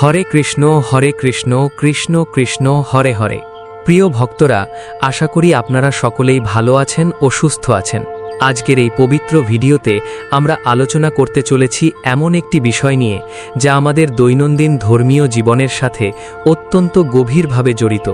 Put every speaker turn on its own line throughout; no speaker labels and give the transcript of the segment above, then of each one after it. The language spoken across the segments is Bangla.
হরে কৃষ্ণ কৃষ্ণ কৃষ্ণ হরে হরে। প্রিয় ভক্তরা, আশা করি আপনারা সকলেই ভালো আছেন ও সুস্থ আছেন। আজকের এই পবিত্র ভিডিওতে আমরা আলোচনা করতে চলেছি এমন একটি বিষয় নিয়ে যা আমাদের দৈনন্দিন ধর্মীয় জীবনের সাথে অত্যন্ত গভীরভাবে জড়িত।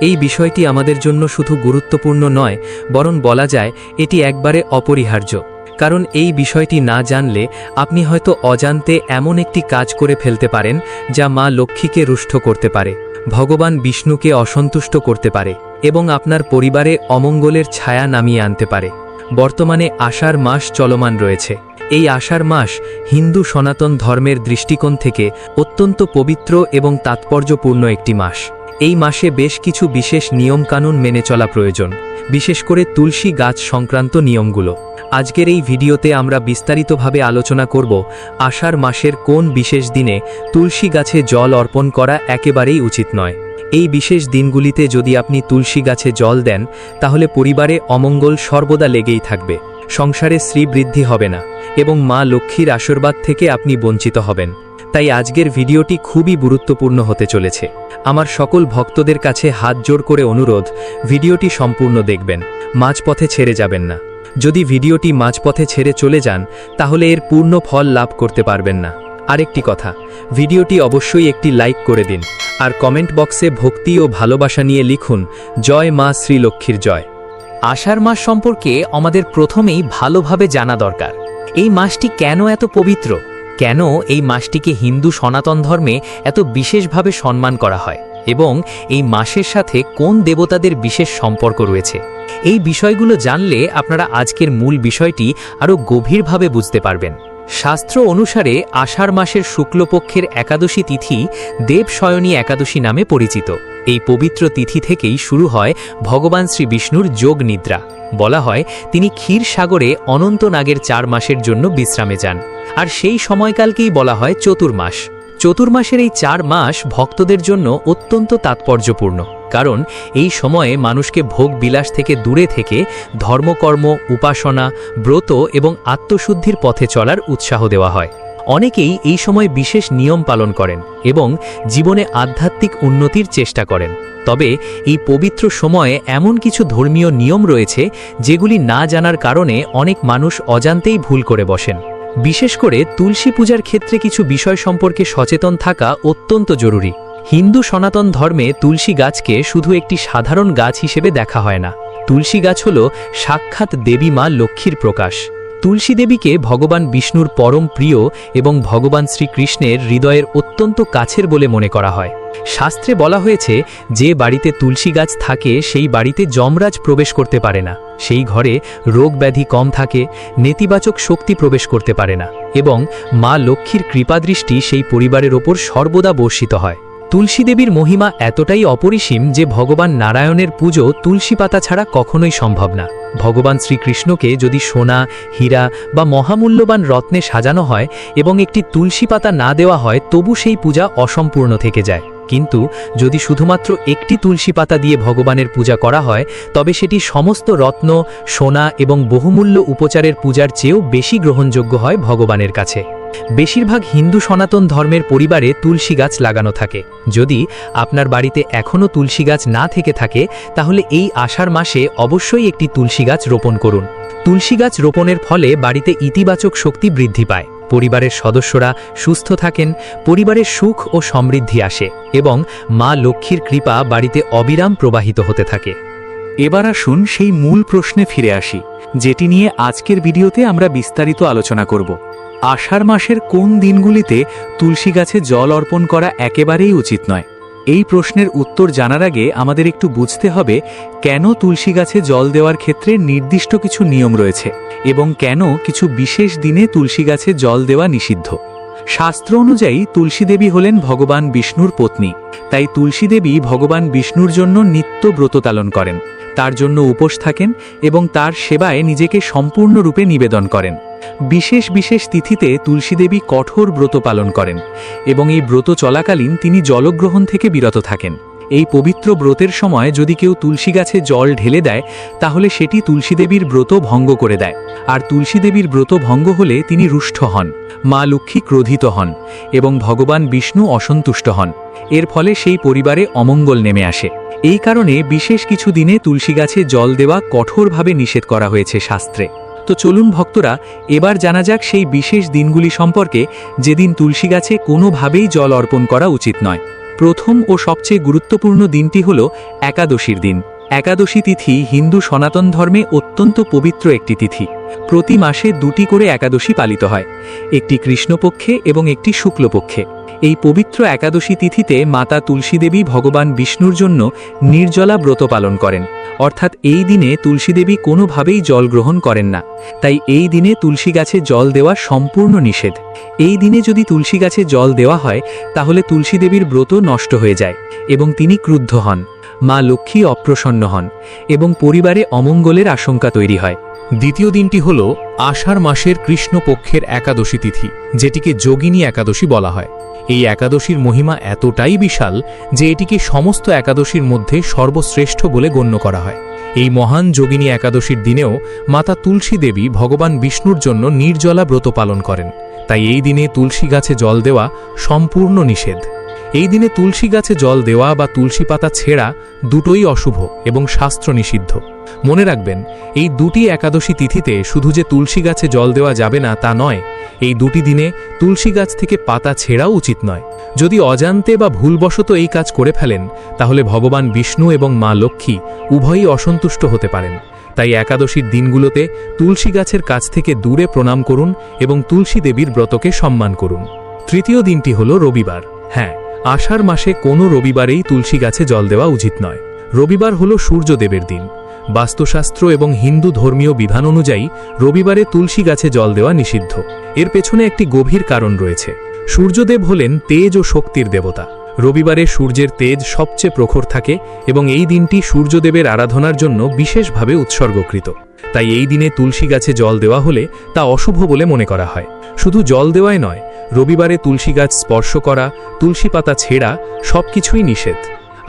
এই বিষয়টি আমাদের জন্য শুধু গুরুত্বপূর্ণ নয়, বরং বলা যায় এটি একবারে অপরিহার্য। কারণ এই বিষয়টি না জানলে আপনি হয়তো অজান্তে এমন একটি কাজ করে ফেলতে পারেন যা মা লক্ষ্মীকে রুষ্ট করতে পারে, ভগবান বিষ্ণুকে অসন্তুষ্ট করতে পারে এবং আপনার পরিবারে অমঙ্গলের ছায়া নামিয়ে আনতে পারে। বর্তমানে আষাঢ় মাস চলমান রয়েছে। এই আষাঢ় মাস হিন্দু সনাতন ধর্মের দৃষ্টিকোণ থেকে অত্যন্ত পবিত্র এবং তাৎপর্যপূর্ণ একটি মাস। এই মাসে বেশ কিছু বিশেষ নিয়মকানুন মেনে চলা প্রয়োজন, বিশেষ করে তুলসী গাছ সংক্রান্ত নিয়মগুলো। আজকের এই ভিডিওতে আমরা বিস্তারিতভাবে আলোচনা করব আষাঢ় মাসের কোন বিশেষ দিনে তুলসী গাছে জল অর্পণ করা একেবারেই উচিত নয়। এই বিশেষ দিনগুলিতে যদি আপনি তুলসী গাছে জল দেন, তাহলে পরিবারে অমঙ্গল সর্বদা লেগেই থাকবে, সংসারে শ্রীবৃদ্ধি হবে না এবং মা লক্ষ্মীর আশীর্বাদ থেকে আপনি বঞ্চিত হবেন। তাই আজকের ভিডিওটি খুবই গুরুত্বপূর্ণ হতে চলেছে। আমার সকল ভক্তদের কাছে হাত জোড় করে অনুরোধ, ভিডিওটি সম্পূর্ণ দেখবেন, মাঝপথে ছেড়ে যাবেন না। যদি ভিডিওটি মাঝপথে ছেড়ে চলে যান, তাহলে এর পূর্ণ ফল লাভ করতে পারবেন না। আরেকটি কথা, ভিডিওটি অবশ্যই একটি লাইক করে দিন আর কমেন্ট বক্সে ভক্তি ও ভালোবাসা নিয়ে লিখুন, জয় মা শ্রী লক্ষ্মীর জয়।
আষাঢ় মাস সম্পর্কে আমাদের প্রথমেই ভালোভাবে জানা দরকার। এই মাসটি কেন এত পবিত্র? কেন এই মাসটিকে হিন্দু সনাতন ধর্মে এত বিশেষভাবে সম্মান করা হয় এবং এই মাসের সাথে কোন দেবতাদের বিশেষ সম্পর্ক রয়েছে? এই বিষয়গুলো জানলে আপনারা আজকের মূল বিষয়টি আরও গভীরভাবে বুঝতে পারবেন। শাস্ত্র অনুসারে আষাঢ় মাসের শুক্লপক্ষের একাদশী তিথি দেবশয়নী একাদশী নামে পরিচিত। এই পবিত্র তিথি থেকেই শুরু হয় ভগবান শ্রী বিষ্ণুর যোগ নিদ্রা। বলা হয় তিনি ক্ষীর সাগরে অনন্ত নাগের 4 মাসের জন্য বিশ্রামে যান, আর সেই সময়কালকেই বলা হয় চতুর্মাস। চতুর্মাসের এই 4 মাস ভক্তদের জন্য অত্যন্ত তাৎপর্যপূর্ণ, কারণ এই সময়ে মানুষকে ভোগ বিলাস থেকে দূরে থেকে ধর্মকর্ম, উপাসনা, ব্রত এবং আত্মশুদ্ধির পথে চলার উৎসাহ দেওয়া হয়। অনেকেই এই সময় বিশেষ নিয়ম পালন করেন এবং জীবনে আধ্যাত্মিক উন্নতির চেষ্টা করেন। তবে এই পবিত্র সময়ে এমন কিছু ধর্মীয় নিয়ম রয়েছে যেগুলি না জানার কারণে অনেক মানুষ অজান্তেই ভুল করে বসেন। বিশেষ করে তুলসী পূজার ক্ষেত্রে কিছু বিষয় সম্পর্কে সচেতন থাকা অত্যন্ত জরুরি। হিন্দু সনাতন ধর্মে তুলসী গাছকে শুধু একটি সাধারণ গাছ হিসেবে দেখা হয় না। তুলসী গাছ হল সাক্ষাৎ দেবী মা লক্ষ্মীর প্রকাশ। তুলসী দেবীকে ভগবান বিষ্ণুর পরম প্রিয় এবং ভগবান শ্রীকৃষ্ণের হৃদয়ের অত্যন্ত কাছের বলে মনে করা হয়। শাস্ত্রে বলা হয়েছে, যে বাড়িতে তুলসী গাছ থাকে সেই বাড়িতে যমরাজ প্রবেশ করতে পারে না, সেই ঘরে রোগ ব্যাধি কম থাকে, নেতিবাচক শক্তি প্রবেশ করতে পারে না এবং মা লক্ষ্মীর কৃপাদৃষ্টি সেই পরিবারের ওপর সর্বদা বর্ষিত হয়। তুলসী দেবীর মহিমা এতটাই অপরিসীম যে ভগবান নারায়ণের পুজো তুলসী পাতা ছাড়া কখনোই সম্ভব না। ভগবান শ্রীকৃষ্ণকে যদি সোনা, হীরা বা মহামূল্যবান রত্নে সাজানো হয় এবং একটি তুলসী পাতা না দেওয়া হয়, তবু সেই পূজা অসম্পূর্ণ থেকে যায়। কিন্তু যদি শুধুমাত্র একটি তুলসী পাতা দিয়ে ভগবানের পূজা করা হয়, তবে সেটি সমস্ত রত্ন, সোনা এবং বহুমূল্য উপচারের পূজার চেয়েও বেশি গ্রহণযোগ্য হয় ভগবানের কাছে। বেশিরভাগ হিন্দু সনাতন ধর্মের পরিবারে তুলসী গাছ লাগানো থাকে। যদি আপনার বাড়িতে এখনও তুলসী গাছ না থেকে থাকে, তাহলে এই আষাঢ় মাসে অবশ্যই একটি তুলসী গাছ রোপণ করুন। তুলসী গাছ রোপণের ফলে বাড়িতে ইতিবাচক শক্তি বৃদ্ধি পায়, পরিবারের সদস্যরা সুস্থ থাকেন, পরিবারের সুখ ও সমৃদ্ধি আসে এবং মা লক্ষ্মীর কৃপা বাড়িতে অবিরাম প্রবাহিত হতে থাকে।
এবার আসুন সেই মূল প্রশ্নে ফিরে আসি, যেটি নিয়ে আজকের ভিডিওতে আমরা বিস্তারিত আলোচনা করব। আষাঢ় মাসের কোন দিনগুলিতে তুলসী গাছে জল অর্পণ করা একেবারেই উচিত নয়? এই প্রশ্নের উত্তর জানার আগে আমাদের একটু বুঝতে হবে কেন তুলসী গাছে জল দেওয়ার ক্ষেত্রে নির্দিষ্ট কিছু নিয়ম রয়েছে এবং কেন কিছু বিশেষ দিনে তুলসী গাছে জল দেওয়া নিষিদ্ধ। শাস্ত্র অনুযায়ী তুলসী দেবী হলেন ভগবান বিষ্ণুর পত্নী। তাই তুলসী দেবী ভগবান বিষ্ণুর জন্য নিত্য ব্রত পালন করেন, তার জন্য উপোস থাকেন এবং তার সেবায় নিজেকে সম্পূর্ণরূপে নিবেদন করেন। বিশেষ বিশেষ তিথিতে তুলসী দেবী কঠোর ব্রত পালন করেন এবং এই ব্রত চলাকালীন তিনি জলগ্রহণ থেকে বিরত থাকেন। এই পবিত্র ব্রতের সময় যদি কেউ তুলসী গাছে জল ঢেলে দেয় তাহলে সেটি তুলসী দেবীর ব্রত ভঙ্গ করে দেয়, আর তুলসী দেবীর ব্রত ভঙ্গ হলে তিনি রুষ্ট হন, মা লক্ষ্মী ক্রোধিত হন এবং ভগবান বিষ্ণু অসন্তুষ্ট হন। এর ফলে সেই পরিবারে অমঙ্গল নেমে আসে। এই কারণে বিশেষ কিছু দিনে তুলসী গাছে জল দেওয়া কঠোরভাবে নিষেধ করা হয়েছে শাস্ত্রে। তো চলুন ভক্তরা, এবার জানা যাক সেই বিশেষ দিনগুলি সম্পর্কে যেদিন তুলসী গাছে কোনোভাবেই জল অর্পণ করা উচিত নয়। প্রথম ও সবচেয়ে গুরুত্বপূর্ণ দিনটি হল একাদশীর দিন। একাদশী তিথি হিন্দু সনাতন ধর্মে অত্যন্ত পবিত্র একটি তিথি। প্রতি মাসে 2টি করে একাদশী পালিত হয়, একটি কৃষ্ণপক্ষে এবং একটি শুক্লপক্ষে। এই পবিত্র একাদশী তিথিতে মাতা তুলসী দেবী ভগবান বিষ্ণুর জন্য নির্জলা ব্রত পালন করেন, অর্থাৎ এই দিনে তুলসী দেবী কোনোভাবেই জল গ্রহণ করেন না। তাই এই দিনে তুলসী গাছে জল দেওয়া সম্পূর্ণ নিষেধ। এই দিনে যদি তুলসী গাছে জল দেওয়া হয় তাহলে তুলসী দেবীর ব্রত নষ্ট হয়ে যায় এবং তিনি ক্রুদ্ধ হন, মা লক্ষ্মী অপ্রসন্ন হন এবং পরিবারে অমঙ্গলের আশঙ্কা তৈরি হয়।
দ্বিতীয় দিনটি হল আষাঢ় মাসের কৃষ্ণপক্ষের একাদশী তিথি, যেটিকে যোগিনী একাদশী বলা হয়। এই একাদশীর মহিমা এতটাই বিশাল যে এটিকে সমস্ত একাদশীর মধ্যে সর্বশ্রেষ্ঠ বলে গণ্য করা হয়। এই মহান যোগিনী একাদশীর দিনেও মাতা তুলসী দেবী ভগবান বিষ্ণুর জন্য নির্জলা ব্রত পালন করেন, তাই এই দিনে তুলসী গাছে জল দেওয়া সম্পূর্ণ নিষেধ। এই দিনে তুলসী গাছে জল দেওয়া বা তুলসী পাতা ছেঁড়া দুটোই অশুভ এবং শাস্ত্র নিষিদ্ধ। মনে রাখবেন, এই 2টি একাদশী তিথিতে শুধু যে তুলসী গাছে জল দেওয়া যাবে না তা নয়, এই 2টি দিনে তুলসী গাছ থেকে পাতা ছেঁড়াও উচিত নয়। যদি অজান্তে বা ভুলবশত এই কাজ করে ফেলেন তাহলে ভগবান বিষ্ণু এবং মা লক্ষ্মী উভয়ই অসন্তুষ্ট হতে পারেন। তাই একাদশীর দিনগুলোতে তুলসী গাছের কাছ থেকে দূরে প্রণাম করুন এবং তুলসী দেবীর ব্রতকে সম্মান করুন। তৃতীয় দিনটি হল রবিবার। হ্যাঁ, আষাঢ় মাসে কোনো রবিবারেই তুলসী গাছে জল দেওয়া উচিত নয়। রবিবার হল সূর্যদেবের দিন। বাস্তুশাস্ত্র এবং হিন্দু ধর্মীয় বিধান অনুযায়ী রবিবারে তুলসী গাছে জল দেওয়া নিষিদ্ধ। এর পেছনে একটি গভীর কারণ রয়েছে। সূর্যদেব হলেন তেজ ও শক্তির দেবতা। রবিবারে সূর্যের তেজ সবচেয়ে প্রখর থাকে এবং এই দিনটি সূর্যদেবের আরাধনার জন্য বিশেষভাবে উৎসর্গকৃত। তাই এই দিনে তুলসী গাছে জল দেওয়া হলে তা অশুভ বলে মনে করা হয়। শুধু জল দেওয়াই নয়, রবিবারে তুলসী গাছ স্পর্শ করা, তুলসী পাতা ছেঁড়া সবকিছুই নিষেধ।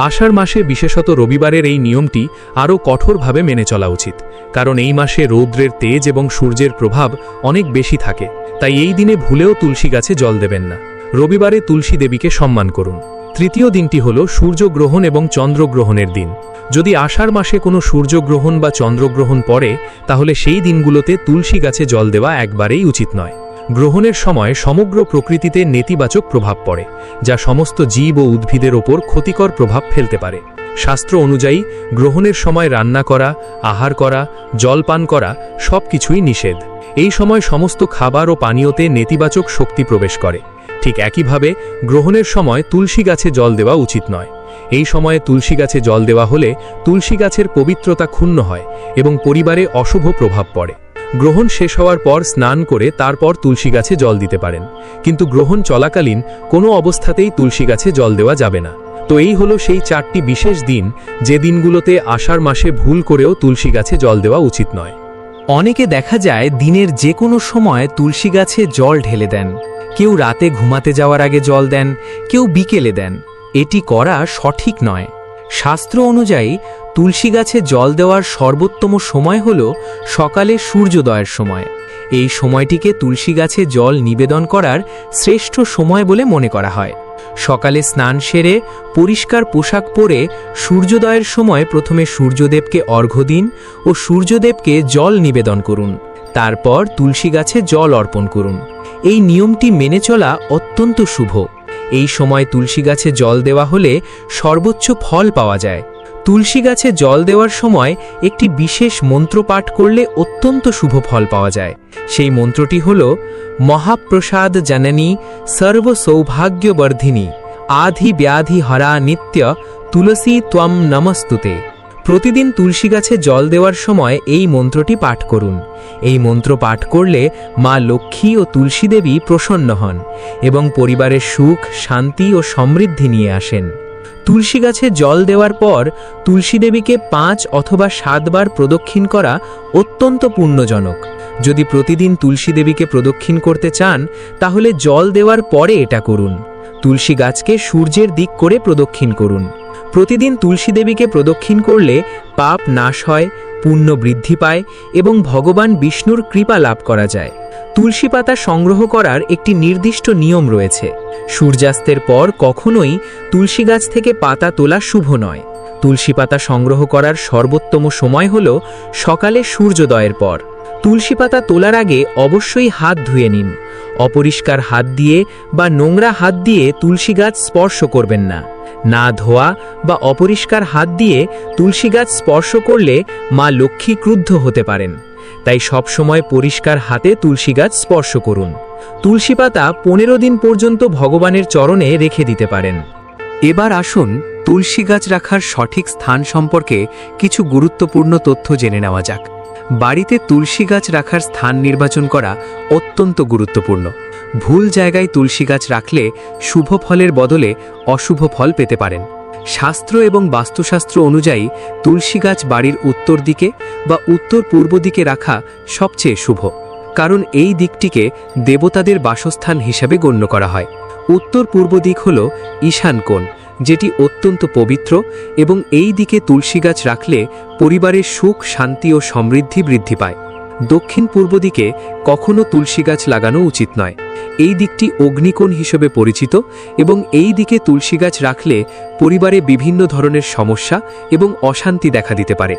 আষাঢ় মাসে বিশেষত রবিবারের এই নিয়মটি আরও কঠোরভাবে মেনে চলা উচিত, কারণ এই মাসে রৌদ্রের তেজ এবং সূর্যের প্রভাব অনেক বেশি থাকে। তাই এই দিনে ভুলেও তুলসী গাছে জল দেবেন না। রবিবারে তুলসী দেবীকে সম্মান করুন। তৃতীয় দিনটি হল সূর্যগ্রহণ এবং চন্দ্রগ্রহণের দিন। যদি আষাঢ় মাসে কোনো সূর্যগ্রহণ বা চন্দ্রগ্রহণ পড়ে তাহলে সেই দিনগুলোতে তুলসী গাছে জল দেওয়া একবারেই উচিত নয়। গ্রহণের সময় সমগ্র প্রকৃতিতে নেতিবাচক প্রভাব পড়ে, যা সমস্ত জীব ও উদ্ভিদের ওপর ক্ষতিকর প্রভাব ফেলতে পারে। শাস্ত্র অনুযায়ী গ্রহণের সময় রান্না করা, আহার করা, জল পান করা সবকিছুই নিষেধ। এই সময় সমস্ত খাবার ও পানীয়তে নেতিবাচক শক্তি প্রবেশ করে। ঠিক একইভাবে গ্রহণের সময় তুলসী গাছে জল দেওয়া উচিত নয়। এই সময়ে তুলসী গাছে জল দেওয়া হলে তুলসী গাছের পবিত্রতা ক্ষুণ্ণ হয় এবং পরিবারে অশুভ প্রভাব পড়ে। গ্রহণ শেষ হওয়ার পর স্নান করে তারপর তুলসী গাছে জল দিতে পারেন, কিন্তু গ্রহণ চলাকালীন কোনো অবস্থাতেই তুলসী গাছে জল দেওয়া যাবে না। তো এই হলো সেই 4টি বিশেষ দিন যে দিনগুলোতে আষাঢ় মাসে ভুল করেও তুলসী গাছে জল দেওয়া উচিত নয়।
অনেকে দেখা যায় দিনের যে কোনো সময় তুলসী গাছে জল ঢেলে দেন। কেউ রাতে ঘুমাতে যাওয়ার আগে জল দেন, কেউ বিকেলে দেন। এটি করা সঠিক নয়। শাস্ত্র অনুযায়ী তুলসী গাছে জল দেওয়ার সর্বোত্তম সময় হল সকালে সূর্যোদয়ের সময়। এই সময়টিকে তুলসী গাছে জল নিবেদন করার শ্রেষ্ঠ সময় বলে মনে করা হয়। সকালে স্নান সেরে পরিষ্কার পোশাক পরে সূর্যোদয়ের সময় প্রথমে সূর্যদেবকে অর্ঘ্য দিন ও সূর্যদেবকে জল নিবেদন করুন। তারপর তুলসী গাছে জল অর্পণ করুন। এই নিয়মটি মেনে চলা অত্যন্ত শুভ। এই সময় তুলসী গাছে জল দেওয়া হলে সর্বোচ্চ ফল পাওয়া যায়। তুলসী গাছে জল দেওয়ার সময় একটি বিশেষ মন্ত্র পাঠ করলে অত্যন্ত শুভ ফল পাওয়া যায়। সেই মন্ত্রটি হল মহাপ্রসাদ জননী সর্ব সৌভাগ্যবর্ধিনী আধি ব্যাধি হরা নিত্য তুলসী ত্বম নমস্তুতে। প্রতিদিন তুলসী গাছে জল দেওয়ার সময় এই মন্ত্রটি পাঠ করুন। এই মন্ত্র পাঠ করলে মা লক্ষ্মী ও তুলসী দেবী প্রসন্ন হন এবং পরিবারের সুখ, শান্তি ও সমৃদ্ধি নিয়ে আসেন। তুলসী গাছে জল দেওয়ার পর তুলসী দেবীকে 5 অথবা 7 বার প্রদক্ষিণ করা অত্যন্ত পুণ্যজনক। যদি প্রতিদিন তুলসী দেবীকে প্রদক্ষিণ করতে চান তাহলে জল দেওয়ার পরে এটা করুন। তুলসী গাছকে সূর্যের দিক করে প্রদক্ষিণ করুন। প্রতিদিন তুলসী দেবীকে প্রদক্ষিণ করলে পাপ নাশ হয়, পুণ্য বৃদ্ধি পায় এবং ভগবান বিষ্ণুর কৃপা লাভ করা যায়। তুলসী পাতা সংগ্রহ করার একটি নির্দিষ্ট নিয়ম রয়েছে। সূর্যাস্তের পর কখনোই তুলসী গাছ থেকে পাতা তোলা শুভ নয়। তুলসী পাতা সংগ্রহ করার সর্বোত্তম সময় হল সকালে সূর্যোদয়ের পর। তুলসী পাতা তোলার আগে অবশ্যই হাত ধুয়ে নিন। অপরিষ্কার হাত দিয়ে বা নোংরা হাত দিয়ে তুলসী গাছ স্পর্শ করবেন না। না ধোয়া বা অপরিষ্কার হাত দিয়ে তুলসী গাছ স্পর্শ করলে মা লক্ষ্মী ক্রুদ্ধ হতে পারেন। তাই সবসময় পরিষ্কার হাতে তুলসী গাছ স্পর্শ করুন। তুলসী পাতা 15 দিন পর্যন্ত ভগবানের চরণে রেখে দিতে পারেন।
এবার আসুন তুলসী গাছ রাখার সঠিক স্থান সম্পর্কে কিছু গুরুত্বপূর্ণ তথ্য জেনে নেওয়া যাক। বাড়িতে তুলসী গাছ রাখার স্থান নির্বাচন করা অত্যন্ত গুরুত্বপূর্ণ। ভুল জায়গায় তুলসী গাছ রাখলে শুভ ফলের বদলে অশুভ ফল পেতে পারেন। শাস্ত্র এবং বাস্তুশাস্ত্র অনুযায়ী তুলসী গাছ বাড়ির উত্তর দিকে বা উত্তর পূর্ব দিকে রাখা সবচেয়ে শুভ, কারণ এই দিকটিকে দেবতাদের বাসস্থান হিসাবে গণ্য করা হয়। উত্তর পূর্ব দিক হল ঈশান কোণ, যেটি অত্যন্ত পবিত্র, এবং এই দিকে তুলসী গাছ রাখলে পরিবারের সুখ, শান্তি ও সমৃদ্ধি বৃদ্ধি পায়। দক্ষিণ পূর্ব দিকে কখনো তুলসী গাছ লাগানো উচিত নয়। এই দিকটি অগ্নিকোণ হিসেবে পরিচিত এবং এই দিকে তুলসী গাছ রাখলে পরিবারে বিভিন্ন ধরনের সমস্যা এবং অশান্তি দেখা দিতে পারে।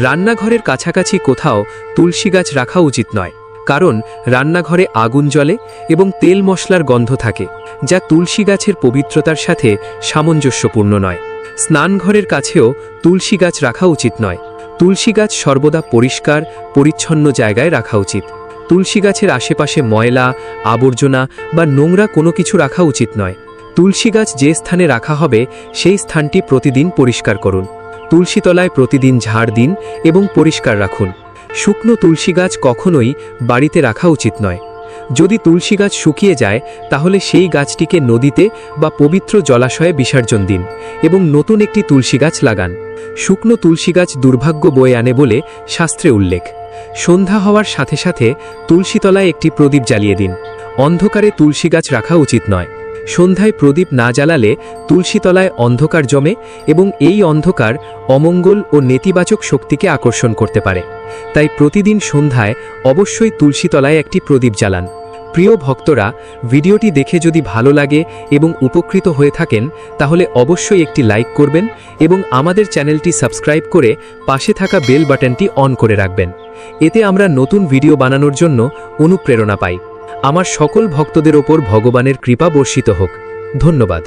রান্নাঘরের কাছাকাছি কোথাও তুলসী গাছ রাখা উচিত নয়, কারণ রান্নাঘরে আগুন জ্বলে এবং তেল মশলার গন্ধ থাকে, যা তুলসী গাছের পবিত্রতার সাথে সামঞ্জস্যপূর্ণ নয়। স্নানঘরের কাছেও তুলসী গাছ রাখা উচিত নয়। তুলসী গাছ সর্বদা পরিষ্কার পরিচ্ছন্ন জায়গায় রাখা উচিত। তুলসী গাছের আশেপাশে ময়লা, আবর্জনা বা নোংরা কোনো কিছু রাখা উচিত নয়। তুলসী গাছ যে স্থানে রাখা হবে সেই স্থানটি প্রতিদিন পরিষ্কার করুন। তুলসী তলায় প্রতিদিন ঝাড় দিন এবং পরিষ্কার রাখুন। শুকনো তুলসী গাছ কখনোই বাড়িতে রাখা উচিত নয়। যদি তুলসী গাছ শুকিয়ে যায় তাহলে সেই গাছটিকে নদীতে বা পবিত্র জলাশয়ে বিসর্জন দিন এবং নতুন একটি তুলসী গাছ লাগান। শুকনো তুলসী গাছ দুর্ভাগ্য বয়ে আনে বলে শাস্ত্রে উল্লেখ। সন্ধ্যা হওয়ার সাথে সাথে তুলসী তলায় একটি প্রদীপ জ্বালিয়ে দিন। অন্ধকারে তুলসী গাছ রাখা উচিত নয়। সন্ধ্যায় প্রদীপ না জ্বালালে তুলসী তলায় অন্ধকার জমে এবং এই অন্ধকার অমঙ্গল ও নেতিবাচক শক্তিকে আকর্ষণ করতে পারে। তাই প্রতিদিন সন্ধ্যায় অবশ্যই তুলসী তলায় একটি প্রদীপ জ্বালান। প্রিয় ভক্তরা, ভিডিওটি দেখে যদি ভালো লাগে এবং উপকৃত হয়ে থাকেন তাহলে অবশ্যই একটি লাইক করবেন এবং আমাদের চ্যানেলটি সাবস্ক্রাইব করে পাশে থাকা বেল বাটনটি অন করে রাখবেন। এতে আমরা নতুন ভিডিও বানানোর জন্য অনুপ্রেরণা পাই। আমার সকল ভক্তদের ওপর ভগবানের কৃপা বর্ষিত হোক। ধন্যবাদ।